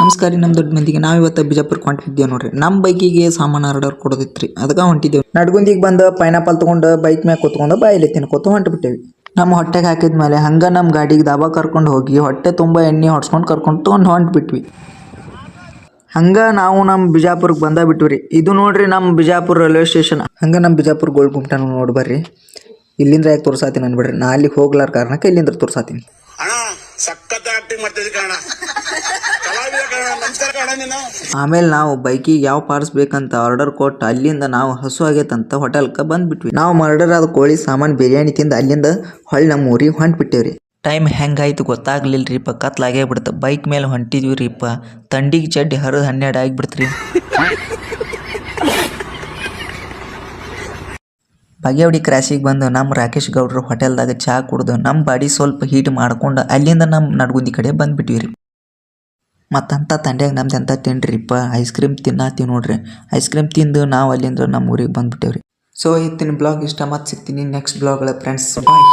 ನಮಸ್ಕಾರ ರೀ. ನಮ್ಮ ದೊಡ್ಡ ಮಂದಿಗೆ ನಾವು ಇವತ್ತು ಬಿಜಾಪುರಕ್ಕೆ ಹೊಂಟಿದ್ದೇವೆ ನೋಡ್ರಿ. ನಮ್ಮ ಬೈಕಿಗೆ ಸಾಮಾನು ಆರ್ಡರ್ ಕೊಡೋದಿತ್ರಿ, ಅದಕ್ಕೆ ಹೊಂಟಿದ್ದೇವೆ. ನಡ್ಗುಂದಿಗೆ ಬಂದು ಪೈನಾಪಲ್ ತೊಗೊಂಡು ಬೈಕ್ ಮ್ಯಾಗ ಕೂತ್ಕೊಂಡು ಬಾಯಿಲೆ ತಿನ್ಕೋತ ಹೊಂಟ್ಬಿಟ್ಟೇವಿ. ನಮ್ಮ ಹೊಟ್ಟೆಗೆ ಹಾಕಿದ್ಮೇಲೆ ಹಂಗೆ ನಮ್ಮ ಗಾಡಿಗೆ ದಾಬಾ ಕರ್ಕೊಂಡು ಹೋಗಿ ಹೊಟ್ಟೆ ತುಂಬ ಎಣ್ಣೆ ಹೊಡ್ಸ್ಕೊಂಡು ಕರ್ಕೊಂಡು ತೊಗೊಂಡು ಹೊಂಟ್ಬಿಟ್ವಿ. ಹಂಗೆ ನಾವು ನಮ್ಮ ಬಿಜಾಪುರಕ್ಕೆ ಬಂದ ಬಿಟ್ವಿ. ಇದು ನೋಡ್ರಿ ನಮ್ಮ ಬಿಜಾಪುರ ರೈಲ್ವೆ ಸ್ಟೇಷನ್. ಹಂಗೆ ನಮ್ಮ ಬಿಜಾಪುರ ಗೋಲ್ ಗುಮ್ಟನ ನೋಡಿ ಬರ್ರಿ. ಇಲ್ಲಿಂದ ಯಾಕೆ ತೋರ್ಸಾತೀನಿ ಅನ್ಬಿಡ್ರಿ, ನಾ ಅಲ್ಲಿಗೆ ಹೋಗ್ಲಾರ ಕಾರಣಕ್ಕೆ ಇಲ್ಲಿಂದ ತೋರ್ಸಾತೀನಿ. ಆಮೇಲೆ ನಾವು ಬೈಕಿಗೆ ಯಾವ ಪಾರ್ಟ್ಸ್ ಬೇಕಂತ ಆರ್ಡರ್ ಕೊಟ್ಟು ಅಲ್ಲಿಂದ ನಾವು ಹಸು ಆಗೈತಂತ ಹೋಟೆಲ್ಗೆ ಬಂದ್ಬಿಟ್ವಿ. ನಾವು ಮರ್ಡರ್ ಆದ ಕೋಳಿ ಸಾಮಾನು ಬಿರಿಯಾನಿ ತಿಂದು ಅಲ್ಲಿಂದ ಹೊಳ್ಳಿ ನಮ್ಮ ಊರಿಗೆ ಹೊಂಟ್ಬಿಟ್ಟೇವ್ರಿ. ಟೈಮ್ ಹೆಂಗಾಯ್ತು ಗೊತ್ತಾಗ್ಲಿಲ್ರಿಪ್ಪ, ಕತ್ಲಾಗೇ ಬಿಡ್ತು. ಬೈಕ್ ಮೇಲೆ ಹೊಂಟಿದ್ವಿ ರೀಪ್ಪ, ತಂಡಿಗೆ ಚಡ್ಡಿ ಹರಿದು 12 ಆಗಿಬಿಡ್ತ್ರಿ. ಬಾಗೇವಾಡಿ ಕ್ರಾಸಿಗೆ ಬಂದು ನಮ್ಮ ರಾಕೇಶ್ ಗೌಡ್ರು ಹೋಟೆಲ್ದಾಗ ಚಹಾ ಕುಡ್ದು ನಮ್ಮ ಬಾಡಿ ಸ್ವಲ್ಪ ಹೀಟ್ ಮಾಡ್ಕೊಂಡು ಅಲ್ಲಿಂದ ನಮ್ಮ ನಡ್ಗುಂದಿ ಕಡೆ ಬಂದ್ಬಿಟ್ವಿ ರೀ. ಮತ್ತಂತ ತಂಡ್ಯಾಗ ನಮ್ದು ಎಂತ ತಿಂಡ್ರಿಪ್ಪ, ಐಸ್ ಕ್ರೀಮ್ ತಿನ್ನತ್ತೀವಿ ನೋಡ್ರಿ. ಐಸ್ ಕ್ರೀಮ್ ತಿಂದು ನಾವು ಅಲ್ಲಿಂದ ನಮ್ಮ ಊರಿಗೆ ಬಂದ್ಬಿಟ್ಟೇವ್ರಿ. ಸೊ ಇವತ್ತಿನ ಬ್ಲಾಗ್ ಇಷ್ಟ, ಮತ್ತೆ ಸಿಗ್ತೀನಿ ನೆಕ್ಸ್ಟ್ ಬ್ಲಾಗ್ಗಳ ಫ್ರೆಂಡ್ಸ್. ಬಾಯ್.